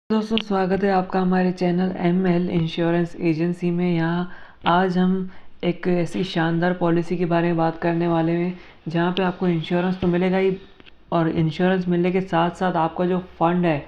दोस्तों, स्वागत है आपका हमारे चैनल एमएल इंश्योरेंस एजेंसी में। यहाँ आज हम एक ऐसी शानदार पॉलिसी के बारे में बात करने वाले हैं जहाँ पे आपको इंश्योरेंस तो मिलेगा ही, और इंश्योरेंस मिलने के साथ साथ आपका जो फंड है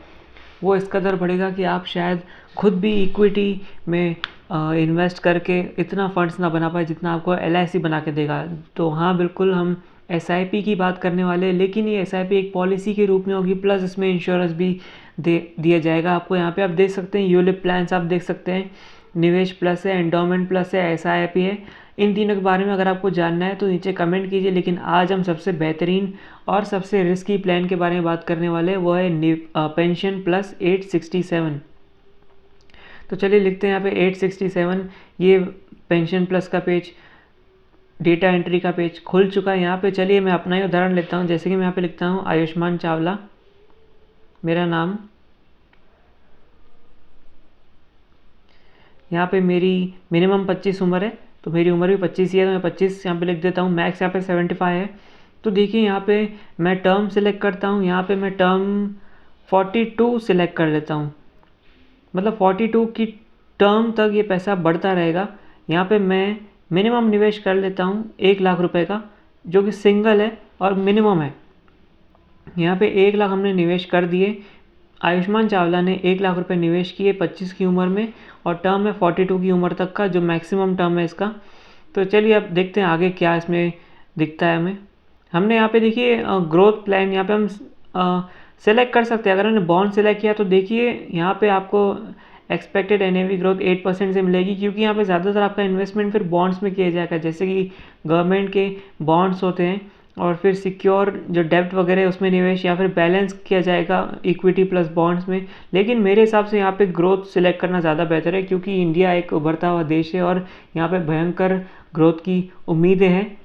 वो इस कदर बढ़ेगा कि आप शायद खुद भी इक्विटी में इन्वेस्ट करके इतना फंड्स ना बना पाए जितना आपको एलआईसी बना के देगा। तो हाँ, बिल्कुल हम एसआईपी की बात करने वाले हैं, लेकिन ये एसआईपी एक पॉलिसी के रूप में होगी, प्लस इसमें इंश्योरेंस भी दे दिया जाएगा आपको। यहाँ पे आप देख सकते हैं यूलिप प्लान्स, आप देख सकते हैं निवेश प्लस है, एंडोमेंट प्लस है, एसआईपी है। इन तीनों के बारे में अगर आपको जानना है तो नीचे कमेंट कीजिए, लेकिन आज हम सबसे बेहतरीन और सबसे रिस्की प्लान के बारे में बात करने वाले हैं, वो है पेंशन प्लस 867। तो चलिए लिखते हैं यहाँ पे 867। ये पेंशन प्लस का पेज, डेटा एंट्री का पेज खुल चुका है। यहाँ पे चलिए मैं अपना ही उदाहरण लेता हूँ। जैसे कि मैं यहाँ पे लिखता हूँ आयुष्मान चावला मेरा नाम, यहाँ पे मेरी मिनिमम 25 उम्र है, तो मेरी उम्र भी 25 ही है, तो मैं 25 यहाँ पे लिख देता हूँ। मैक्स यहाँ पे 75 है। तो देखिए यहाँ पे मैं टर्म सिलेक्ट करता हूँ, यहाँ पे मैं टर्म 42 सिलेक्ट कर लेता हूँ, मतलब 42 की टर्म तक ये पैसा बढ़ता रहेगा। यहाँ पे मैं मिनिमम निवेश कर लेता हूँ 1 लाख रुपए का, जो कि सिंगल है और मिनिमम है। यहाँ पे 1 लाख हमने निवेश कर दिए। आयुष्मान चावला ने 1 लाख रुपए निवेश किए 25 की उम्र में, और टर्म है 42 की उम्र तक का, जो मैक्सिमम टर्म है इसका। तो चलिए अब देखते हैं आगे क्या इसमें दिखता है हमें। हमने यहाँ पे देखिए ग्रोथ प्लान यहाँ पे हम सेलेक्ट कर सकते हैं। अगर हमने बॉन्ड सेलेक्ट किया तो देखिए यहाँ पे आपको एक्सपेक्टेड एनएवी ग्रोथ 8% से मिलेगी, क्योंकि यहाँ पे ज़्यादातर आपका इन्वेस्टमेंट फिर बॉन्ड्स में किया जाएगा, जैसे कि गवर्नमेंट के बॉन्ड्स होते हैं, और फिर सिक्योर जो डेब्ट वगैरह है उसमें निवेश, या फिर बैलेंस किया जाएगा इक्विटी प्लस बॉन्ड्स में। लेकिन मेरे हिसाब से यहाँ पे ग्रोथ सिलेक्ट करना ज़्यादा बेहतर है, क्योंकि इंडिया एक उभरता हुआ देश है और यहाँ पे भयंकर ग्रोथ की उम्मीदें हैं।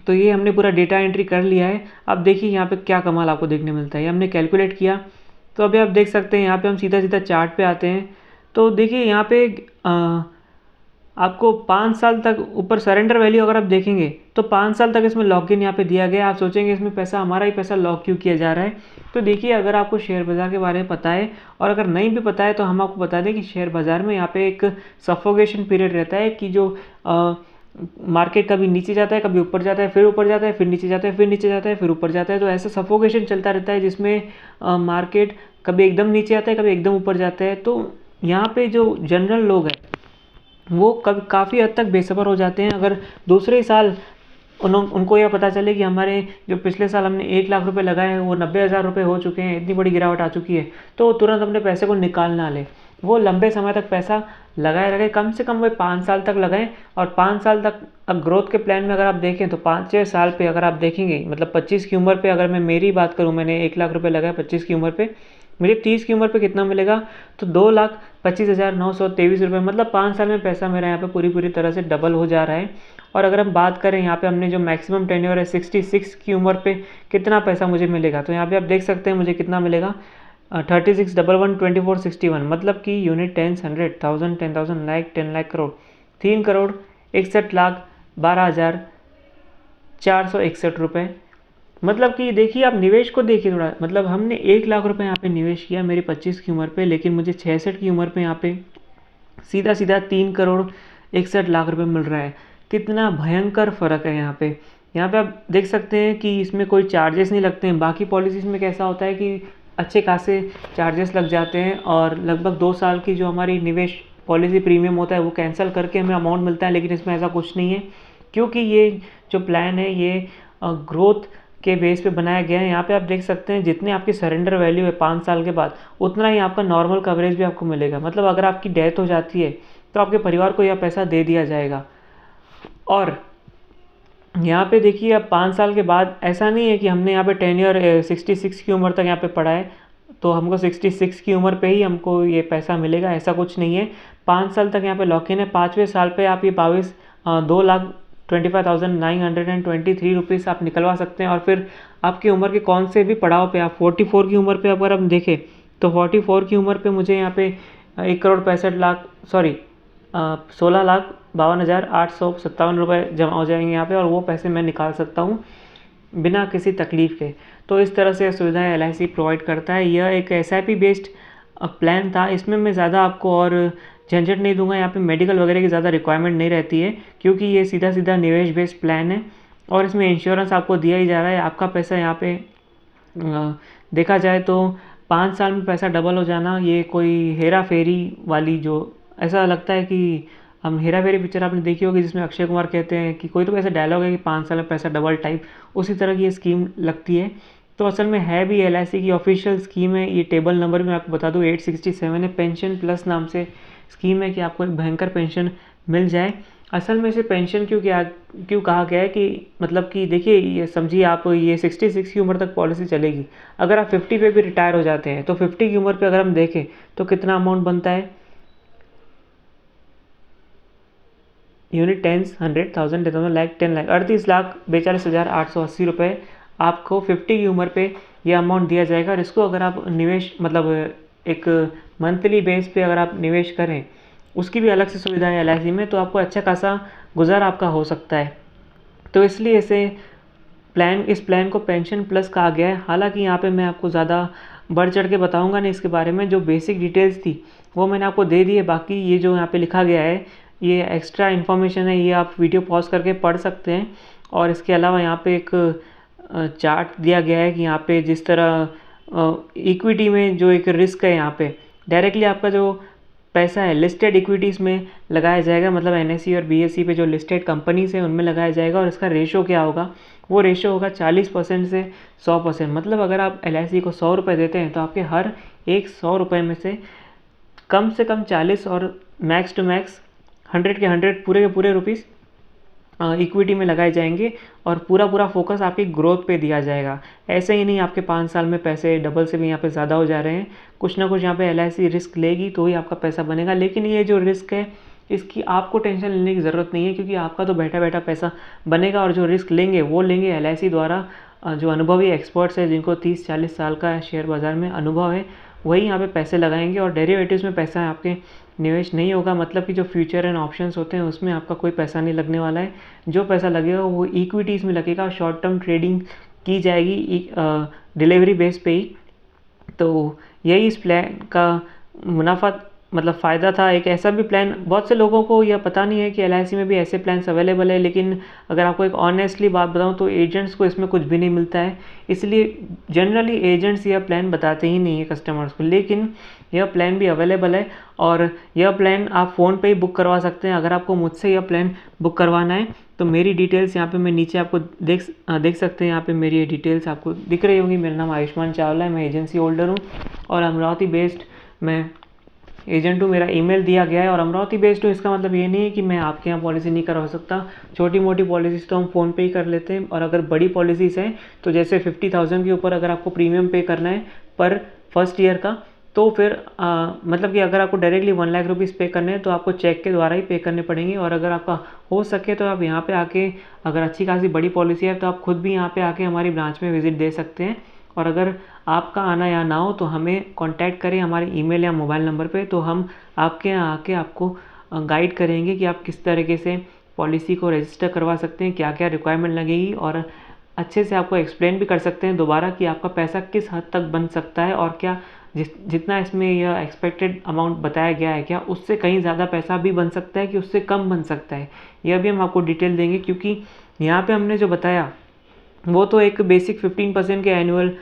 तो ये हमने पूरा डेटा एंट्री कर लिया है। अब देखिए यहाँ पे क्या कमाल आपको देखने मिलता है। ये हमने कैलकुलेट किया, तो अभी आप देख सकते हैं यहाँ पे हम सीधा सीधा चार्ट पे आते हैं। तो देखिए यहाँ पे आपको 5 साल तक ऊपर सरेंडर वैल्यू अगर आप देखेंगे तो 5 साल तक इसमें लॉक इन यहाँ पे दिया गया है। आप सोचेंगे इसमें पैसा, हमारा ही पैसा लॉक क्यों किया जा रहा है। तो देखिए अगर आपको शेयर बाज़ार के बारे में पता है, और अगर नहीं भी पता है तो हम आपको बता दें कि शेयर बाज़ार में यहाँ पे एक सफोकेशन पीरियड रहता है, कि जो मार्केट कभी नीचे जाता है, कभी ऊपर जाता है, फिर ऊपर जाता है, फिर नीचे जाता है, फिर नीचे जाता है, फिर ऊपर जाता है। तो ऐसा सफोकेशन चलता रहता है, जिसमें मार्केट कभी एकदम नीचे आता है, कभी एकदम ऊपर जाता है। तो यहाँ पे जो जनरल लोग हैं वो कब काफ़ी हद तक बेसब्र हो जाते हैं। अगर दूसरे साल उनको यह पता चले कि हमारे जो पिछले साल हमने 1 लाख रुपए लगाए हैं वो 90,000 रुपये हो चुके हैं, इतनी बड़ी गिरावट आ चुकी है, तो तुरंत अपने पैसे को निकाल ना ले। वो लंबे समय तक पैसा लगाए रखें, कम से कम वो 5 साल तक लगाएं। और 5 साल तक अब ग्रोथ के प्लान में अगर आप देखें तो 5-6 साल पे अगर आप देखेंगे, मतलब 25 की उम्र पे अगर मैं मेरी बात करूँ, मैंने 1 लाख रुपये लगाए 25 की उम्र पे, मुझे 30 की उम्र पे कितना मिलेगा, तो 2,25,923 रुपये, मतलब 5 साल में पैसा मेरा यहाँ पे पूरी तरह से डबल हो जा रहा है। और अगर हम बात करें यहाँ पे हमने जो मैक्सिमम टेन्योर है 66 की उम्र पे कितना पैसा मुझे मिलेगा, तो यहाँ पे आप देख सकते हैं मुझे कितना मिलेगा, 36,11,24,61, मतलब कि यूनिट 10, 100, 1000, 10,000, लाख, 10 लाख, करोड़, 3,61,12,461 रुपये। मतलब कि देखिए आप निवेश को देखिए थोड़ा, मतलब हमने 1 लाख रुपए यहाँ पे निवेश किया मेरी 25 की उम्र पे, लेकिन मुझे 66 की उम्र पे यहाँ पे सीधा सीधा 3,61,00,000 रुपये मिल रहा है। कितना भयंकर फ़र्क है यहाँ पे। यहाँ पे आप देख सकते हैं कि इसमें कोई चार्जेस नहीं लगते हैं। बाकी पॉलिसीज़ में कैसा होता है कि अच्छे खासे चार्जेस लग जाते हैं, और लगभग 2 साल की जो हमारी निवेश पॉलिसी प्रीमियम होता है वो कैंसिल करके हमें अमाउंट मिलता है। लेकिन इसमें ऐसा कुछ नहीं है, क्योंकि ये जो प्लान है ये ग्रोथ के बेस पे बनाया गया है। यहाँ पे आप देख सकते हैं जितने आपकी सरेंडर वैल्यू है 5 साल के बाद, उतना ही आपका नॉर्मल कवरेज भी आपको मिलेगा। मतलब अगर आपकी डेथ हो जाती है तो आपके परिवार को यह पैसा दे दिया जाएगा। और यहाँ पे देखिए अब 5 साल के बाद ऐसा नहीं है कि हमने यहाँ पे टेन्योर 66 की उम्र तक यहाँ पे पढ़ा है तो हमको 66 की उम्र पे ही हमको ये पैसा मिलेगा, ऐसा कुछ नहीं है। 5 साल तक यहाँ पे लॉक इन है। 5वें साल पे आप ये 2,25,923 रुपीज़ आप निकलवा सकते हैं। और फिर आपकी उम्र के कौन से भी पड़ाव पे, आप 44 की उम्र पे अगर हम देखें तो 44 की उम्र पे मुझे यहाँ पे 1,65,00,000 सॉरी 16,52,857 रुपये जमा हो जाएंगे यहाँ पे, और वो पैसे मैं निकाल सकता हूँ बिना किसी तकलीफ़ के। तो इस तरह से सुविधाएं एलआईसी प्रोवाइड करता है। यह एक एसआईपी बेस्ड प्लान था, इसमें मैं ज़्यादा आपको और झंझट नहीं दूंगा। यहाँ पे मेडिकल वगैरह की ज़्यादा रिक्वायरमेंट नहीं रहती है, क्योंकि ये सीधा सीधा निवेश बेस्ड प्लान है और इसमें इंश्योरेंस आपको दिया ही जा रहा है। आपका पैसा यहाँ पे देखा जाए तो 5 साल में पैसा डबल हो जाना, ये कोई हेरा फेरी वाली, जो ऐसा लगता है कि हम हेरा फेरी पिक्चर आपने देखी होगी जिसमें अक्षय कुमार कहते हैं कि कोई तो ऐसा डायलॉग है कि 5 साल में पैसा डबल टाइप, उसी तरह की ये स्कीम लगती है। तो असल में है भी LIC की ऑफिशियल स्कीम है। ये टेबल नंबर मैं आपको बता दूँ 867 है, पेंशन प्लस नाम से स्कीम है कि आपको एक भयंकर पेंशन मिल जाए। असल में इसे पेंशन क्यों कहा गया है कि मतलब कि देखिए, ये समझिए आप, ये 66 की उम्र तक पॉलिसी चलेगी। अगर आप 50 पे भी रिटायर हो जाते हैं तो 50 की उम्र पे अगर हम देखें तो कितना अमाउंट बनता है, यूनिट 10 100,000 10 लाख 10 लाख 38,42,880 रुपये आपको 50 की उम्र पे ये अमाउंट दिया जाएगा। और इसको अगर आप निवेश मतलब एक मंथली बेस पे अगर आप निवेश करें, उसकी भी अलग से सुविधा है LIC में, तो आपको अच्छा खासा गुजार आपका हो सकता है। तो इसलिए इस प्लान को पेंशन प्लस कहा गया है। हालांकि यहाँ पे मैं आपको ज़्यादा बढ़ चढ़ के बताऊँगा नहीं इसके बारे में, जो बेसिक डिटेल्स थी वो मैंने आपको दे दी है। बाकी ये जो यहाँ पे लिखा गया है ये एक्स्ट्रा इन्फॉर्मेशन है, ये आप वीडियो पॉज करके पढ़ सकते हैं। और इसके अलावा यहाँ पे एक चार्ट दिया गया है कि यहाँ पे जिस तरह इक्विटी में जो एक रिस्क है, यहाँ पे डायरेक्टली आपका जो पैसा है लिस्टेड इक्विटीज़ में लगाया जाएगा, मतलब NSE और BSE पे जो लिस्टेड कंपनीज हैं उनमें लगाया जाएगा। और इसका रेशो क्या होगा, वो रेशो होगा 40% से 100%। मतलब अगर आप LIC को 100 रुपये देते हैं तो आपके हर एक 100 रुपये में से कम 40 और मैक्स टू मैक्स 100 के 100 पूरे के पूरे रुपीज़ इक्विटी में लगाए जाएंगे और पूरा फोकस आपकी ग्रोथ पे दिया जाएगा। ऐसे ही नहीं आपके 5 साल में पैसे डबल से भी यहाँ पे ज़्यादा हो जा रहे हैं। कुछ ना कुछ यहाँ पे LIC रिस्क लेगी तो ही आपका पैसा बनेगा। लेकिन ये जो रिस्क है इसकी आपको टेंशन लेने की ज़रूरत नहीं है, क्योंकि आपका तो बैठा बैठा पैसा बनेगा। और जो रिस्क लेंगे वो लेंगे LIC द्वारा, जो अनुभवी एक्सपर्ट्स हैं जिनको 30-40 साल का शेयर बाज़ार में अनुभव है, वही यहाँ पे पैसे लगाएंगे। और डेरिवेटिव्स में पैसा आपके निवेश नहीं होगा, मतलब कि जो फ्यूचर एंड ऑप्शंस होते हैं उसमें आपका कोई पैसा नहीं लगने वाला है। जो पैसा लगेगा वो इक्विटीज़ में लगेगा, शॉर्ट टर्म ट्रेडिंग की जाएगी डिलीवरी बेस पे ही। तो यही इस प्लान का मुनाफा मतलब फ़ायदा था। एक ऐसा भी प्लान बहुत से लोगों को यह पता नहीं है कि LIC में भी ऐसे प्लान्स अवेलेबल है, लेकिन अगर आपको एक ऑनेस्टली बात बताऊं तो एजेंट्स को इसमें कुछ भी नहीं मिलता है। इसलिए जनरली एजेंट्स यह प्लान बताते ही नहीं है कस्टमर्स को, लेकिन यह प्लान भी अवेलेबल है। और यह प्लान आप फ़ोन पे ही बुक करवा सकते हैं। अगर आपको मुझसे यह प्लान बुक करवाना है तो मेरी डिटेल्स यहाँ पे मैं नीचे आपको देख सकते हैं। यहाँ पे मेरी डिटेल्स आपको दिख रही होंगी। मेरा नाम आयुष्मान चावला है, मैं एजेंसी होल्डर हूँ और अमरावती बेस्ड मैं एजेंट हूँ। मेरा ईमेल दिया गया है और अमरावती बेस्ड हूँ, इसका मतलब ये नहीं है कि मैं आपके यहाँ पॉलिसी नहीं करवा सकता। छोटी मोटी पॉलिसीज़ तो हम फ़ोन पे ही कर लेते हैं। और अगर बड़ी पॉलिसीज़ हैं तो जैसे 50,000 के ऊपर अगर आपको प्रीमियम पे करना है पर फर्स्ट ईयर का, तो फिर मतलब कि अगर आपको डायरेक्टली 1 लाख रुपीज़ पे करने हैं तो आपको चेक के द्वारा ही पे करने पड़ेंगे। और अगर आपका हो सके तो आप यहाँ पे आके, अगर अच्छी खासी बड़ी पॉलिसी है तो आप खुद भी यहाँ पे आके हमारी ब्रांच में विजिट दे सकते हैं। और अगर आपका आना या ना हो तो हमें कांटेक्ट करें हमारे ईमेल या मोबाइल नंबर पे, तो हम आपके यहाँ आके आपको गाइड करेंगे कि आप किस तरीके से पॉलिसी को रजिस्टर करवा सकते हैं, क्या क्या रिक्वायरमेंट लगेगी, और अच्छे से आपको एक्सप्लेन भी कर सकते हैं दोबारा कि आपका पैसा किस हद तक बन सकता है और क्या जितना इसमें यह एक्सपेक्टेड अमाउंट बताया गया है क्या उससे कहीं ज़्यादा पैसा भी बन सकता है कि उससे कम बन सकता है। यह भी हम आपको डिटेल देंगे, क्योंकि यहाँ पे हमने जो बताया वो तो एक बेसिक 15% के एनुअल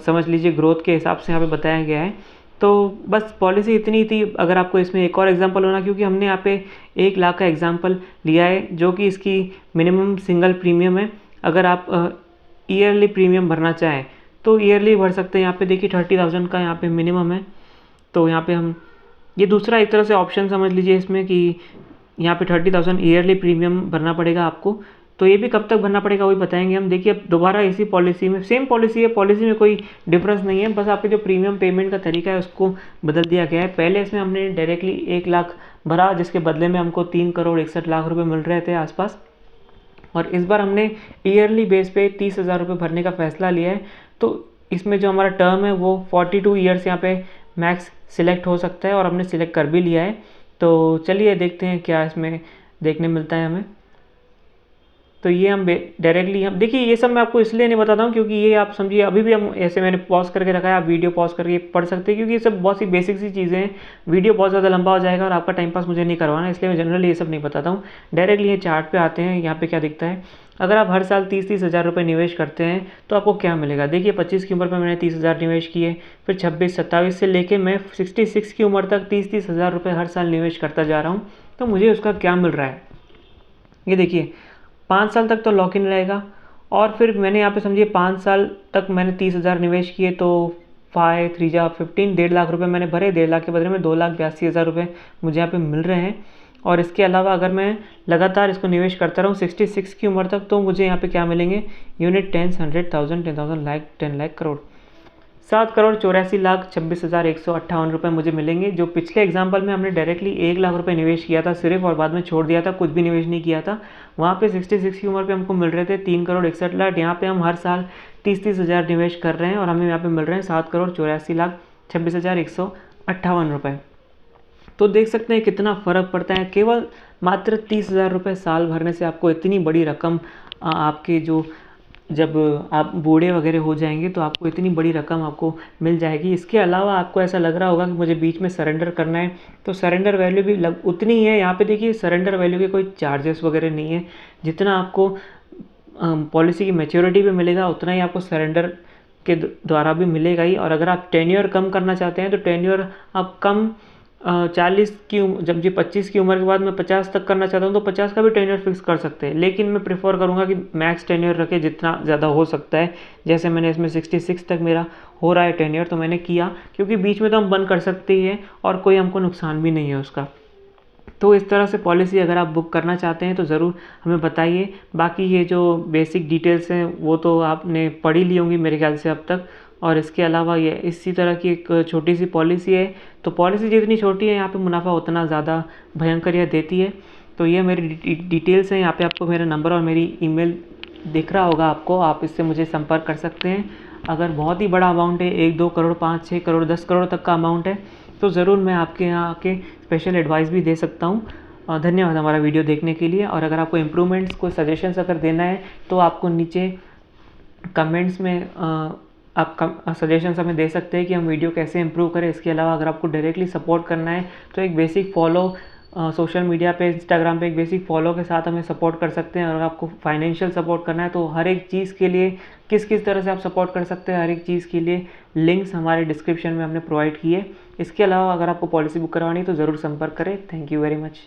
समझ लीजिए ग्रोथ के हिसाब से यहाँ पे बताया गया है। तो बस पॉलिसी इतनी थी। अगर आपको इसमें एक और एग्जांपल होना, क्योंकि हमने यहाँ पे 1 लाख का एग्जांपल लिया है जो कि इसकी मिनिमम सिंगल प्रीमियम है। अगर आप ईयरली प्रीमियम भरना चाहें तो ईयरली भर सकते हैं। यहाँ पे देखिए 30,000 का यहाँ पे मिनिमम है। तो यहाँ पे हम ये दूसरा एक तरह से ऑप्शन समझ लीजिए इसमें कि यहाँ पे 30,000 ईयरली प्रीमियम भरना पड़ेगा आपको। तो ये भी कब तक भरना पड़ेगा वही बताएंगे हम। देखिए अब दोबारा इसी पॉलिसी में सेम पॉलिसी है, पॉलिसी में कोई डिफरेंस नहीं है, बस आपके जो प्रीमियम पेमेंट का तरीका है उसको बदल दिया गया है। पहले इसमें हमने डायरेक्टली 1 लाख भरा जिसके बदले में हमको 3,61,00,000 रुपये मिल रहे थे आसपास। और इस बार हमने ईयरली बेस पे 30,000 रुपये भरने का फैसला लिया है। तो इसमें जो हमारा टर्म है वो 42 ईयर्स यहाँ पे मैक्स सिलेक्ट हो सकता है और हमने सिलेक्ट कर भी लिया है। तो चलिए देखते हैं क्या इसमें देखने मिलता है हमें। तो ये हम डायरेक्टली हम देखिए, ये सब मैं आपको इसलिए नहीं बताता हूँ क्योंकि ये आप समझिए अभी भी हम ऐसे मैंने पॉज करके रखा है, आप वीडियो पॉज करके पढ़ सकते हैं क्योंकि ये सब बहुत सी बेसिक सी चीज़ें हैं। वीडियो बहुत ज़्यादा लंबा हो जाएगा और आपका टाइम पास मुझे नहीं करवाना, इसलिए मैं जनरली ये सब नहीं बताता हूँ। डायरेक्टली ये चार्ट पे आते हैं। यहाँ पे क्या दिखता है, अगर आप हर साल 30-30 हज़ार रुपये निवेश करते हैं तो आपको क्या मिलेगा। देखिए 25 की उम्र पर मैंने 30 हज़ार निवेश किए, फिर 26-27 से लेके मैं 66 की उम्र तक 30-30 हज़ार रुपये हर साल निवेश करता जा रहा हूँ। तो मुझे उसका क्या मिल रहा है, ये देखिए 5 साल तक तो लॉक इन रहेगा। और फिर मैंने यहाँ पे समझिए 5 साल तक मैंने 30 हज़ार निवेश किए, तो 5 3 जा 15, 1.5 लाख रुपये मैंने भरे। 1.5 लाख के बदले में 2,82,000 रुपये मुझे यहाँ पे मिल रहे हैं। और इसके अलावा अगर मैं लगातार इसको निवेश करता रहूँ 66 की उम्र तक, तो मुझे यहाँ पे क्या मिलेंगे, यूनिट 10, 100,000, 10,000, लाख, 10 लाख, करोड़। 7,84,26,158 रुपये मुझे मिलेंगे। जो पिछले एग्जाम्पल में हमने डायरेक्टली 1 लाख रुपये निवेश किया था सिर्फ और बाद में छोड़ दिया था, कुछ भी निवेश नहीं किया था, वहाँ पे 66 की उम्र पे हमको मिल रहे थे 3,61,00,000। यहाँ पे हम हर साल 30-30 हज़ार निवेश कर रहे हैं और हमें यहाँ पे मिल रहे हैं 7,84,26,158 रुपये। तो देख सकते हैं कितना फ़र्क पड़ता है। केवल मात्र 30 हज़ार रुपये साल भरने से आपको इतनी बड़ी रकम आपके जो जब आप बूढ़े वगैरह हो जाएंगे तो आपको इतनी बड़ी रकम आपको मिल जाएगी। इसके अलावा आपको ऐसा लग रहा होगा कि मुझे बीच में सरेंडर करना है, तो सरेंडर वैल्यू भी उतनी ही है। यहाँ पे देखिए सरेंडर वैल्यू के कोई चार्जेस वगैरह नहीं है। जितना आपको पॉलिसी की मैच्योरिटी पे मिलेगा उतना ही आपको सरेंडर के द्वारा भी मिलेगा ही। और अगर आप टेन्योर कम करना चाहते हैं तो टेन्योर आप कम 40 की जब जी 25 की उम्र के बाद मैं 50 तक करना चाहता हूँ तो 50 का भी टेन्योर फिक्स कर सकते हैं, लेकिन मैं प्रेफर करूँगा कि मैक्स टेन्योर रखे जितना ज़्यादा हो सकता है। जैसे मैंने इसमें 66 तक मेरा हो रहा है टेन्योर, तो मैंने किया क्योंकि बीच में तो हम बंद कर सकते ही हैं और कोई हमको नुकसान भी नहीं है उसका। तो इस तरह से पॉलिसी अगर आप बुक करना चाहते हैं तो ज़रूर हमें बताइए। बाकी ये जो बेसिक डिटेल्स हैं वो तो आपने पढ़ ही ली होंगी मेरे ख्याल से अब तक। और इसके अलावा ये इसी तरह की एक छोटी सी पॉलिसी है, तो पॉलिसी जितनी छोटी है यहाँ पे मुनाफा उतना ज़्यादा भयंकर यह देती है। तो ये मेरी डिटेल्स हैं। यहाँ पे आपको मेरा नंबर और मेरी ईमेल दिख रहा होगा आपको, आप इससे मुझे संपर्क कर सकते हैं। अगर बहुत ही बड़ा अमाउंट है, 1-2 करोड़, 5-6 करोड़, 10 करोड़ तक का अमाउंट है, तो ज़रूर मैं आपके यहाँ आके स्पेशल एडवाइस भी दे सकता हूँ। धन्यवाद हमारा वीडियो देखने के लिए। और अगर आपको इम्प्रूवमेंट्स कोई सजेशंस अगर देना है तो आपको नीचे कमेंट्स में आप सजेशंस हमें दे सकते हैं कि हम वीडियो कैसे इम्प्रूव करें। इसके अलावा अगर आपको डायरेक्टली सपोर्ट करना है तो एक बेसिक फॉलो सोशल मीडिया पे, इंस्टाग्राम पे एक बेसिक फॉलो के साथ हमें सपोर्ट कर सकते हैं। और अगर आपको फाइनेंशियल सपोर्ट करना है तो हर एक चीज़ के लिए किस किस तरह से आप सपोर्ट कर सकते हैं, हर एक चीज़ के लिए लिंक्स हमारे डिस्क्रिप्शन में हमने प्रोवाइड किए। इसके अलावा अगर आपको पॉलिसी बुक करवानी है तो ज़रूर संपर्क करें। Thank you very much.